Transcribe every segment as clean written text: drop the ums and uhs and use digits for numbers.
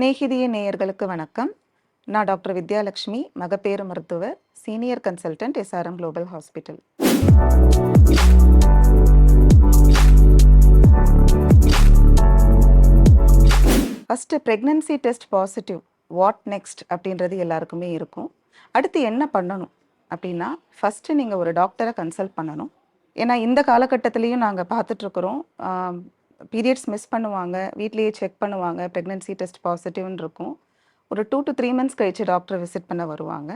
சிநேகிதிய நேயர்களுக்கு வணக்கம். நான் டாக்டர் வித்யாலட்சுமி, மகப்பேறு மருத்துவர், senior consultant, SRM global hospital. First pregnancy test positive, what next அப்படின்றது எல்லாருக்குமே இருக்கும். அடுத்து என்ன பண்ணணும் அப்படின்னா, ஃபஸ்ட்டு நீங்கள் ஒரு டாக்டரை கன்சல்ட் பண்ணணும். ஏன்னா இந்த காலகட்டத்திலையும் நாங்கள் பார்த்துட்ருக்குறோம். பீரியட்ஸ் மிஸ் பண்ணுவாங்க, வீட்லேயே செக் பண்ணுவாங்க, ப்ரெக்னன்சி டெஸ்ட் பாசிட்டிவ்னு இருக்கும். ஒரு 2 to 3 மந்த்ஸ் கழிச்சு டாக்டரை விசிட் பண்ண வருவாங்க.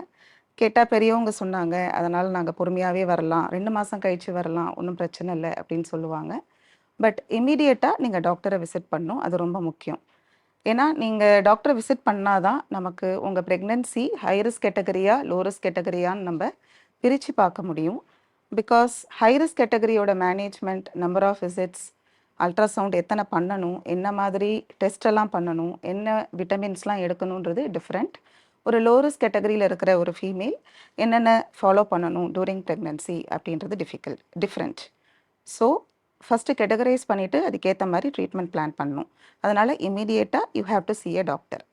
கேட்டால் பெரியவங்க சொன்னாங்க, அதனால் நாங்கள் பொறுமையாகவே வரலாம், 2 மாதம் கழிச்சு வரலாம், ஒன்றும் பிரச்சனை இல்லை அப்படின்னு சொல்லுவாங்க. பட் இம்மீடியட்டாக நீங்கள் டாக்டரை விசிட் பண்ணணும், அது ரொம்ப முக்கியம். ஏன்னா நீங்கள் டாக்டரை விசிட் பண்ணால் தான் நமக்கு உங்கள் ப்ரெக்னன்சி ஹை ரிஸ்க் கேட்டகரியா லோ ரிஸ்க் கேட்டகரியான்னு நம்ம பிரித்து பார்க்க முடியும். பிகாஸ் ஹை ரிஸ்க் கேட்டகரியோட management, number of visits, ultrasound எத்தனை பண்ணணும், என்ன மாதிரி டெஸ்ட் எல்லாம் பண்ணணும், என்ன விட்டமின்ஸ்லாம் எடுக்கணுன்றது டிஃப்ரெண்ட். ஒரு லோ ரிஸ்க் கேட்டகரியில் இருக்கிற ஒரு ஃபீமேல் என்னென்ன ஃபாலோ பண்ணணும் டூரிங் ப்ரெக்னன்சி அப்படின்றது டிஃப்ரெண்ட். ஸோ ஃபஸ்ட்டு கேட்டகரைஸ் பண்ணிவிட்டு அதுக்கேற்ற மாதிரி ட்ரீட்மெண்ட் பிளான் பண்ணணும். அதனால் இமீடியட்டாக you have to see a doctor.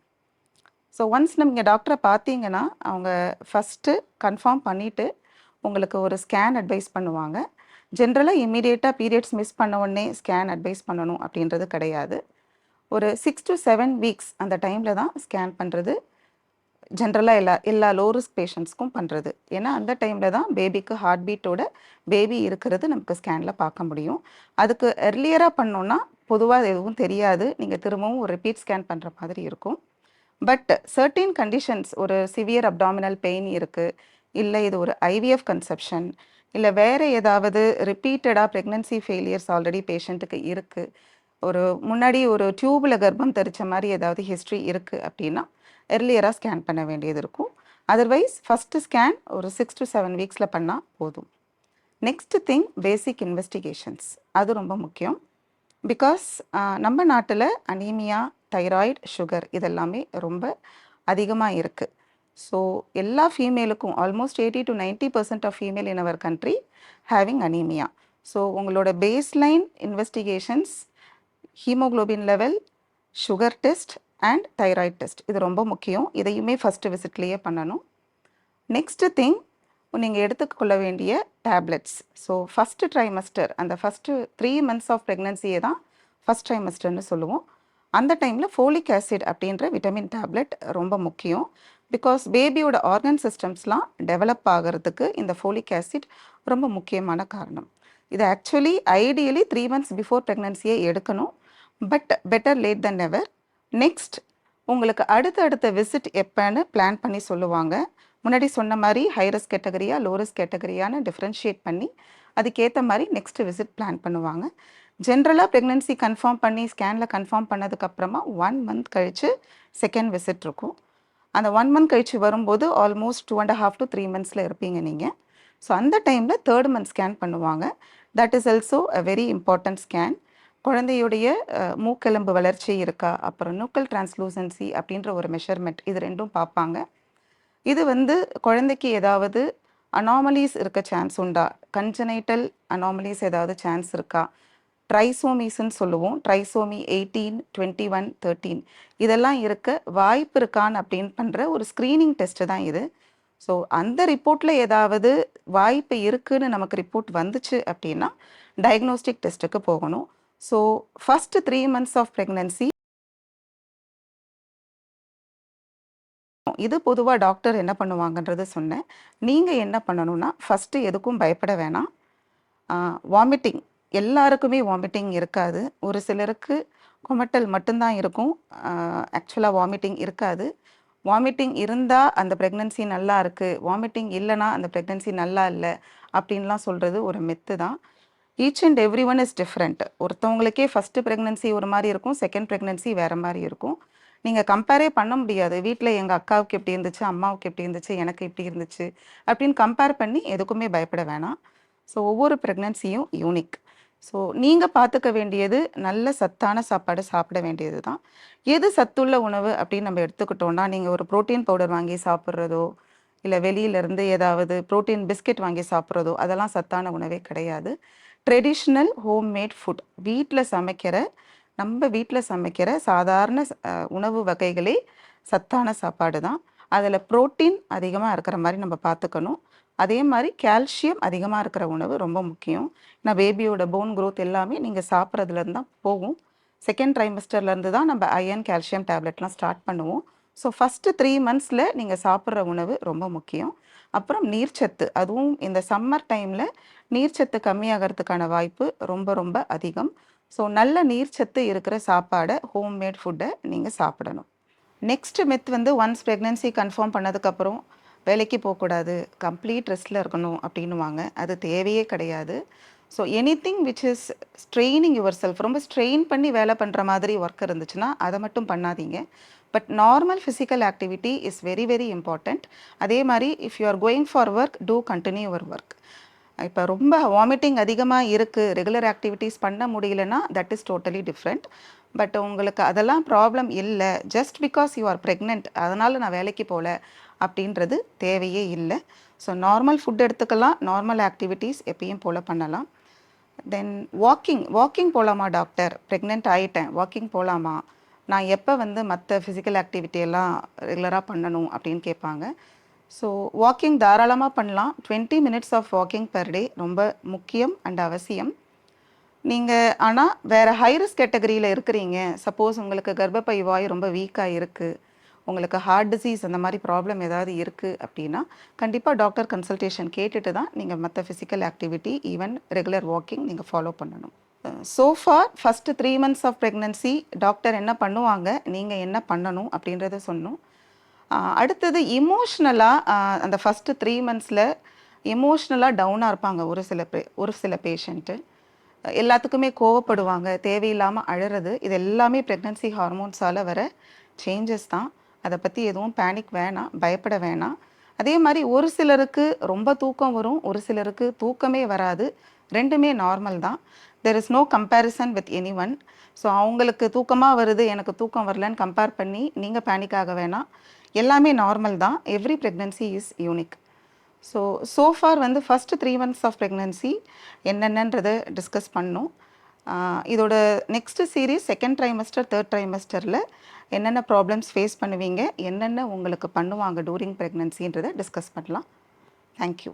So once நீங்கள் டாக்டரை பார்த்தீங்கன்னா அவங்க ஃபஸ்ட்டு கன்ஃபார்ம் பண்ணிவிட்டு உங்களுக்கு ஒரு ஸ்கேன் அட்வைஸ் பண்ணுவாங்க. ஜென்ரலாக இம்மீடியட்டாக பீரியட்ஸ் மிஸ் பண்ண உடனே ஸ்கேன் அட்வைஸ் பண்ணணும் அப்படின்றது கிடையாது. ஒரு 6 to 7 வீக்ஸ் அந்த டைமில் தான் ஸ்கேன் பண்ணுறது ஜென்ரலாக எல்லா லோ ரிஸ்க் பேஷண்ட்ஸ்க்கும் பண்ணுறது. ஏன்னா அந்த டைமில் தான் பேபிக்கு ஹார்ட் பீட்டோட பேபி இருக்கிறது நமக்கு ஸ்கேனில் பார்க்க முடியும். அதுக்கு எர்லியராக பண்ணோன்னா பொதுவாக எதுவும் தெரியாது, நீங்கள் திரும்பவும் ஒரு ரிப்பீட் ஸ்கேன் பண்ணுற மாதிரி இருக்கும். பட் சர்டின் கண்டிஷன்ஸ், ஒரு சிவியர் அப்டாமினல் பெயின் இருக்குது, இல்லை இது ஒரு ஐவிஎஃப் கன்செப்ஷன், இல்லை வேறு ஏதாவது ரிப்பீட்டடாக ப்ரெக்னன்சி ஃபெயிலியர்ஸ் ஆல்ரெடி பேஷண்ட்டுக்கு இருக்குது, ஒரு முன்னாடி ஒரு டியூப்பில் கர்ப்பம் தரித்த மாதிரி ஏதாவது ஹிஸ்ட்ரி இருக்குது அப்படின்னா எர்லியராக ஸ்கேன் பண்ண வேண்டியது இருக்கும். அதர்வைஸ் ஃபஸ்ட்டு ஸ்கேன் ஒரு 6 to 7 வீக்ஸில் பண்ணால் போதும். நெக்ஸ்ட் திங் பேசிக் இன்வெஸ்டிகேஷன்ஸ், அது ரொம்ப முக்கியம். பிகாஸ் நம்ம நாட்டில் அனீமியா, தைராய்டு, சுகர் இதெல்லாமே ரொம்ப அதிகமாக இருக்குது. ஸோ எல்லா ஃபீமேலுக்கும் almost 80 to 90% of female in our country having anaemia. So உங்களோட baseline investigations, haemoglobin level, sugar test and thyroid test, இது ரொம்ப முக்கியம். இதையுமே ஃபஸ்ட்டு விசிட்லேயே பண்ணணும். நெக்ஸ்ட்டு திங், நீங்கள் எடுத்துக்கொள்ள வேண்டிய டேப்லெட்ஸ். ஸோ ஃபஸ்ட்டு ட்ரைமஸ்டர், அந்த ஃபஸ்ட்டு 3 மந்த்ஸ் ஆஃப் ப்ரெக்னன்சியை தான் ஃபஸ்ட் ட்ரைமஸ்டர்னு சொல்லுவோம். அந்த டைமில் ஃபோலிக் ஆசிட் அப்படின்ற விட்டமின் டேப்லெட் ரொம்ப முக்கியம். பிகாஸ் பேபியோட ஆர்கன் சிஸ்டம்ஸ்லாம் டெவலப் ஆகிறதுக்கு இந்த ஃபோலிக் ஆசிட் ரொம்ப முக்கியமான காரணம். இது ஆக்சுவலி ஐடியலி 3 மந்த்ஸ் பிஃபோர் ப்ரெக்னன்சியை எடுக்கணும். But better late then never. Next, உங்களுக்கு அடுத்த விசிட் எப்போன்னு பிளான் பண்ணி சொல்லுவாங்க. முன்னாடி சொன்ன மாதிரி ஹை ரிஸ்க் கேட்டகரியா லோ ரிஸ்க் கேட்டகரியான்னு டிஃப்ரென்ஷியேட் பண்ணி அதுக்கேற்ற மாதிரி நெக்ஸ்ட் விசிட் பிளான் பண்ணுவாங்க. ஜென்ரலாக ப்ரெக்னன்சி கன்ஃபார்ம் பண்ணி ஸ்கேனில் கன்ஃபார்ம் பண்ணதுக்கப்புறமா 1 மந்த் கழித்து செகண்ட் விசிட் இருக்கும். அந்த 1 மந்த் கழித்து வரும்போது ஆல்மோஸ்ட் 2.5 to 3 மந்த்ஸில் இருப்பீங்க நீங்கள். ஸோ அந்த டைமில் 3rd மந்த் ஸ்கேன் பண்ணுவாங்க. That is also a very important scan. குழந்தையுடைய மூக்கெலும்பு வளர்ச்சி இருக்கா, அப்புறம் நியூக்கல் டிரான்ஸ்லூசன்சி அப்படின்ற ஒரு மெஷர்மெண்ட், இது ரெண்டும் பார்ப்பாங்க. இது குழந்தைக்கு ஏதாவது அனாமலிஸ் இருக்க சான்ஸ் உண்டா, கன்ஜனைட்டல் அனாமலிஸ் ஏதாவது சான்ஸ் இருக்கா, ட்ரைசோமிஸ்ன்னு சொல்லுவோம், ட்ரைசோமி 18, 21, 13 இதெல்லாம் இருக்க வாய்ப்பு இருக்கான்னு அப்படின்னு பண்ணுற ஒரு ஸ்க்ரீனிங் டெஸ்ட்டு தான் இது. ஸோ அந்த ரிப்போர்ட்டில் ஏதாவது வாய்ப்பு இருக்குதுன்னு நமக்கு ரிப்போர்ட் வந்துச்சு அப்படின்னா டயக்னோஸ்டிக் டெஸ்ட்டுக்கு போகணும். So first 3 months of pregnancy இது பொதுவாக டாக்டர் என்ன பண்ணுவாங்கன்றது சொன்னேன். நீங்கள் என்ன பண்ணணும்னா ஃபஸ்ட்டு எதுக்கும் பயப்பட வேணாம். வாமிட்டிங், எல்லாருக்குமே வாமிட்டிங் இருக்காது. ஒரு சிலருக்கு குமட்டல் மட்டும்தான் இருக்கும், ஆக்சுவலாக வாமிட்டிங் இருக்காது. வாமிட்டிங் இருந்தால் அந்த ப்ரெக்னன்சி நல்லா இருக்குது, வாமிட்டிங் இல்லைனா அந்த ப்ரெக்னன்சி நல்லா இல்லை அப்படின்லாம் சொல்கிறது ஒரு மித்து தான். Each and every one is different. ஒருத்தவங்களுக்கே ஃபஸ்ட்டு ப்ரெக்னன்சி ஒரு மாதிரி இருக்கும், செகண்ட் ப்ரெக்னன்சி வேறு மாதிரி இருக்கும். நீங்கள் கம்பேரே பண்ண முடியாது. வீட்டில் எங்கள் அக்காவுக்கு எப்படி இருந்துச்சு, அம்மாவுக்கு எப்படி இருந்துச்சு, எனக்கு எப்படி இருந்துச்சு அப்படின்னு கம்பேர் பண்ணி எதுக்குமே பயப்பட வேணாம். ஸோ ஒவ்வொரு ப்ரெக்னன்சியும் யூனிக். ஸோ நீங்கள் பார்த்துக்க வேண்டியது நல்ல சத்தான சாப்பாடு சாப்பிட வேண்டியது தான். எது சத்துள்ள உணவு அப்படின்னு நம்ம எடுத்துக்கிட்டோன்னா, நீங்கள் ஒரு ப்ரோட்டீன் பவுடர் வாங்கி சாப்பிட்றதோ, இல்லை வெளியிலேருந்து ஏதாவது ப்ரோட்டீன் பிஸ்கெட் வாங்கி சாப்பிட்றதோ, அதெல்லாம் சத்தான உணவே கிடையாது. ட்ரெடிஷ்னல் ஹோம்மேட் ஃபுட், வீட்டில் சமைக்கிற நம்ம வீட்டில் சமைக்கிற சாதாரண உணவு வகைகளே சத்தான சாப்பாடு தான். அதில் புரோட்டீன் அதிகமாக இருக்கிற மாதிரி நம்ம பார்த்துக்கணும். அதே மாதிரி கால்சியம் அதிகமாக இருக்கிற உணவு ரொம்ப முக்கியம். ஏன்னா பேபியோட போன் க்ரோத் எல்லாமே நீங்கள் சாப்பிட்றதுலேருந்து தான் போகும். செகண்ட் ட்ரைமஸ்டர்லேருந்து தான் நம்ம அயன் கால்சியம் டேப்லெட்லாம் ஸ்டார்ட் பண்ணுவோம். ஸோ ஃபஸ்ட்டு 3 மந்த்ஸில் நீங்கள் சாப்பிட்ற உணவு ரொம்ப முக்கியம். அப்புறம் நீர்ச்சத்து, அதுவும் இந்த சம்மர் டைமில் நீர்ச்சத்து கம்மியாகிறதுக்கான வாய்ப்பு ரொம்ப ரொம்ப அதிகம். ஸோ நல்ல நீர்ச்சத்து இருக்கிற சாப்பாடை, ஹோம்மேட் ஃபுட்டை நீங்கள் சாப்பிடணும். நெக்ஸ்ட் மித் வந்து ஒன்ஸ் ப்ரெக்னென்சி கன்ஃபார்ம் பண்ணதுக்கப்புறம் வேலைக்கு போகக்கூடாது, கம்ப்ளீட் ரெஸ்ட்டில் இருக்கணும் அப்படின்னுவாங்க. அது தேவையே கிடையாது. So anything which is straining yourself, ரொம்ப ஸ்ட்ரெயின் பண்ணி வேலை பண்ணுற மாதிரி ஒர்க் இருந்துச்சுன்னா அதை மட்டும் பண்ணாதீங்க. But normal physical activity is very very important. அதே மாதிரி if you are going for work, to continue your work. இப்போ ரொம்ப வாமிட்டிங் அதிகமாக இருக்குது, ரெகுலர் ஆக்டிவிட்டீஸ் பண்ண முடியலன்னா that is totally different. But உங்களுக்கு அதெல்லாம் ப்ராப்ளம் இல்லை, just because you are pregnant அதனால் நான் வேலைக்கு போகல அப்படின்றது தேவையே இல்லை. ஸோ நார்மல் ஃபுட் எடுத்துக்கலாம், நார்மல் ஆக்டிவிட்டீஸ் எப்பயும் போல் பண்ணலாம். தென் வாக்கிங் போகலாமா டாக்டர், ப்ரெக்னென்ட் ஆகிட்டேன், வாக்கிங் போகலாமா, நான் எப்போ வந்து மற்ற ஃபிசிக்கல் ஆக்டிவிட்டியெல்லாம் ரெகுலராக பண்ணணும் அப்படின்னு கேட்பாங்க. ஸோ வாக்கிங் தாராளமாக பண்ணலாம். 20 minutes of walking per day ரொம்ப முக்கியம் அண்ட் அவசியம். நீங்கள் ஆனால் வேறு ஹை ரிஸ்க் கேட்டகரியில் இருக்கிறீங்க, சப்போஸ் உங்களுக்கு கர்ப்பப்பை வாய் ரொம்ப வீக்காக இருக்குது, உங்களுக்கு ஹார்ட் டிசீஸ் அந்த மாதிரி ப்ராப்ளம் ஏதாவது இருக்குது அப்படின்னா கண்டிப்பாக டாக்டர் கன்சல்டேஷன் கேட்டுட்டு தான் நீங்கள் மற்ற physical activity, even regular walking நீங்கள் ஃபாலோ பண்ணணும். So far first 3 months of pregnancy doctor என்ன பண்ணுவாங்க, நீங்கள் என்ன பண்ணணும் அப்படின்றத சொன்னோம். அடுத்தது இமோஷ்னலாக அந்த ஃபஸ்ட்டு 3 மந்த்ஸில் எமோஷ்னலாக டவுனாக இருப்பாங்க ஒரு சில பேஷண்ட்டு. எல்லாத்துக்குமே கோவப்படுவாங்க, தேவையில்லாமல் அழறது. இது எல்லாமே ப்ரெக்னன்சி ஹார்மோன்ஸால் வர சேஞ்சஸ் தான். அதை பற்றி எதுவும் பேனிக் வேணாம், பயப்பட வேணாம். அதே மாதிரி ஒரு சிலருக்கு ரொம்ப தூக்கம் வரும், ஒரு சிலருக்கு தூக்கமே வராது. ரெண்டுமே நார்மல் தான். There is no comparison with any one. So அவங்களுக்கு தூக்கமாக வருது, எனக்கு தூக்கம் வரலன்னு கம்பேர் பண்ணி நீங்கள் பேனிக் ஆக வேணாம். எல்லாமே நார்மல் தான். Every pregnancy is unique. So far வந்து ஃபஸ்ட்டு 3 மந்த்ஸ் ஆஃப் ப்ரெக்னன்சி என்னென்னன்றதை டிஸ்கஸ் பண்ணோம். இதோட next series second trimester, third ட்ரைமஸ்டரில் என்னென்ன ப்ராப்ளம்ஸ் ஃபேஸ் பண்ணுவீங்க, என்னென்ன உங்களுக்கு பண்ணுவாங்க டூரிங் ப்ரெக்னன்சின்றதை டிஸ்கஸ் பண்ணலாம். தேங்க்யூ.